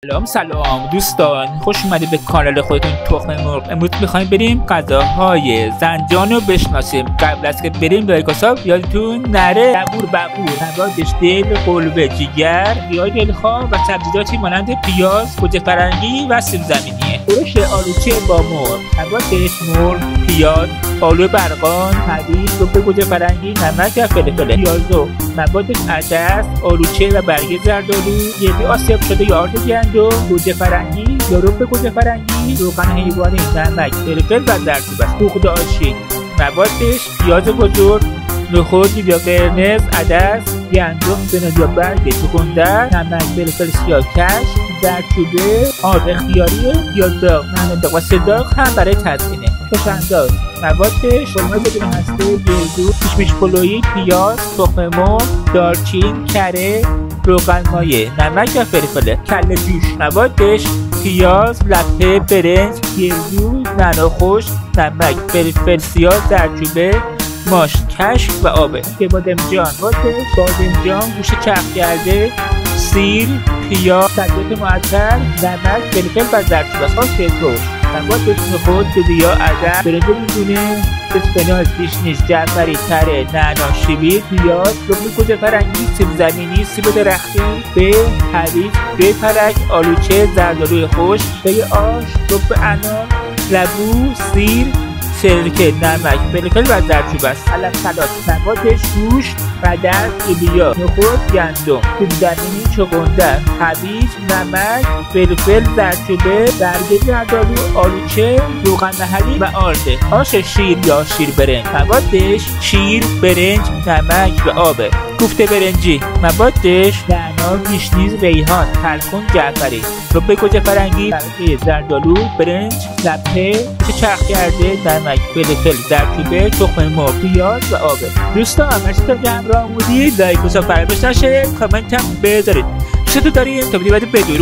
سلام دوستان، خوش اومدید به کانال خودتون تخم مرغ. امروز میخوایم بریم غذاهای زنجان رو بشناسیم. قبل از که بریم لایک و ساب یادتون نره. ببور نباتش دل، قلوه، جگر، گیاه دلخواه و سبزیجاتی مانند پیاز، گوجه فرنگی و سیب زمینیه. خورش آلوچه با مرغ. نباتش مرغ، پیاز، آلو برقان، هویج، رب گوجه فرنگی، نمک و فلفل. پیازو نباتش عدس، آلوچه و برگ زردآلو، گردو آسیاب شده یا آرد گندم، گوجه فرنگی یا رب گوجه فرنگی، روغن حیوانی، نمک، فلفل و زردچوبه. پخت آشی نباتش پیاز بزرگ، نخود یا قرمز، عدس، گندم، سنج یا برگ چغندر، نمک، فلفل سیاه کش، زردچوبه، آرد اختیاریه یا داغ، نمک و سداغ هم برای تزیینه. خوش‌انداز نباتش قرمه بدون هسته، گردو، کشمش پلویی، پیاز، تخم مرغ، دارچین، کره، روغن مایه، نمک و فلفل. کله جوش نباتش پیاز، لپه، برنج، گردو، نعنا خشک، نمک، فلفل سیاه، زردچوبه، ماش، کشک و آبه. بادمجان نباتش بادمجان، گوشت چرخ کرده، سیر، پیاز، سبزیجات معطر، نمک، فلفل و زردچوبه. ساس ترش نباتش نخود، لوبیا، عدس، برنج میدونه، اسفناج، پیشنیز، جعفری، تره، نعنا، شیبی، پیاز، رب گوجه فرنگی، سیب زمینی، سیب درختی، به، هویج، پلک، آلوچه، زردآلوی خشک، پی آش، رب انار، لبو، سیر، سرکه، نمک، فلفل و زردچوبه است. علف سلات نباتش گوشت، عدس، لوبیا، نخود، گندم، سیب زمینی، چغندر، هویج، نمک، فلفل، زردچوبه، برگ زردآلو، آلوچه، روغن محلی و آرده. آش شیر یا شیر برنج نباتش شیر، برنج، نمک و آبه. کوفته برنجی نباتش نعنا، پیشنیز، ریحان، کلکن، جعفری، رب گوجه فرنگی، برگ زردآلو، برنج، لپه، چرخ کرده، نمک، فلفل، زردچوبه، تخم مرغ، پیاز و آبه. دوستان مرسی تا همراه بودید. لایک و سابسکرایب نشه، کامنت هم بذارید. چطور دارین؟ تا ویدیو بعد بدرود.